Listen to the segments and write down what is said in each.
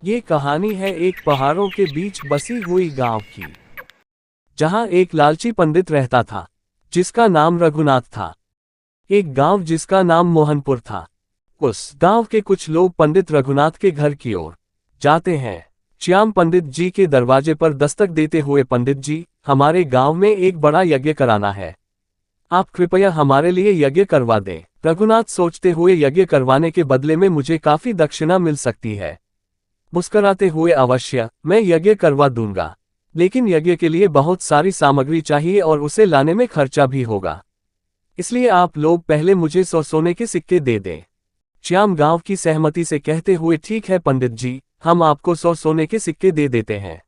ये कहानी है एक पहाड़ों के बीच बसी हुई गांव की, जहां एक लालची पंडित रहता था जिसका नाम रघुनाथ था। एक गांव जिसका नाम मोहनपुर था। उस गांव के कुछ लोग पंडित रघुनाथ के घर की ओर जाते हैं। श्याम पंडित जी के दरवाजे पर दस्तक देते हुए, पंडित जी, हमारे गांव में एक बड़ा यज्ञ कराना है, आप कृपया हमारे लिए यज्ञ करवा दें। रघुनाथ सोचते हुए, यज्ञ करवाने के बदले में मुझे काफी दक्षिणा मिल सकती है। मुस्कुराते हुए, अवश्य, मैं यज्ञ करवा दूंगा, लेकिन यज्ञ के लिए बहुत सारी सामग्री चाहिए और उसे लाने में खर्चा भी होगा, इसलिए आप लोग पहले मुझे 100 सोने के सिक्के दे दें। श्याम गांव की सहमति से कहते हुए, ठीक है पंडित जी, हम आपको 100 सोने के सिक्के दे देते हैं।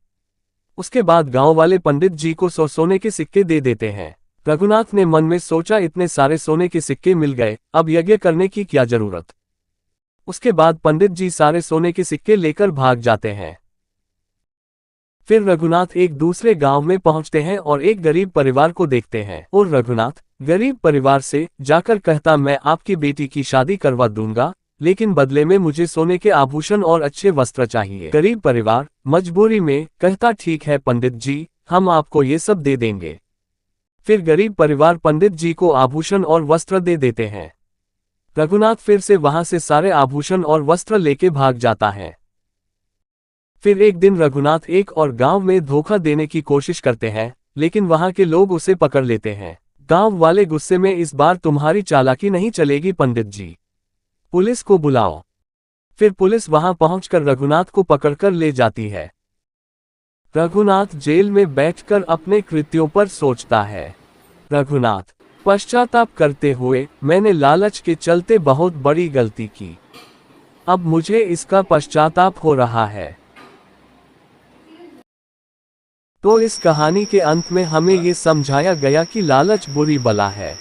उसके बाद गांव वाले पंडित जी को 100 सोने के सिक्के दे देते हैं। रघुनाथ ने मन में सोचा, इतने सारे सोने के सिक्के मिल गए, अब यज्ञ करने की क्या जरूरत। उसके बाद पंडित जी सारे सोने के सिक्के लेकर भाग जाते हैं। फिर रघुनाथ एक दूसरे गांव में पहुंचते हैं और एक गरीब परिवार को देखते हैं, और रघुनाथ गरीब परिवार से जाकर कहता, मैं आपकी बेटी की शादी करवा दूंगा, लेकिन बदले में मुझे सोने के आभूषण और अच्छे वस्त्र चाहिए। गरीब परिवार मजबूरी में कहता, ठीक है पंडित जी, हम आपको ये सब दे देंगे। फिर गरीब परिवार पंडित जी को आभूषण और वस्त्र दे देते हैं। रघुनाथ फिर से वहां से सारे आभूषण और वस्त्र लेके भाग जाता है। फिर एक दिन रघुनाथ एक और गांव में धोखा देने की कोशिश करते हैं, लेकिन वहां के लोग उसे पकड़ लेते हैं। गांव वाले गुस्से में, इस बार तुम्हारी चालाकी नहीं चलेगी पंडित जी, पुलिस को बुलाओ। फिर पुलिस वहां पहुंचकर रघुनाथ को पकड़कर ले जाती है। रघुनाथ जेल में बैठकर अपने कृत्यों पर सोचता है। रघुनाथ पश्चाताप करते हुए, मैंने लालच के चलते बहुत बड़ी गलती की, अब मुझे इसका पश्चाताप हो रहा है। तो इस कहानी के अंत में हमें ये समझाया गया कि लालच बुरी बला है।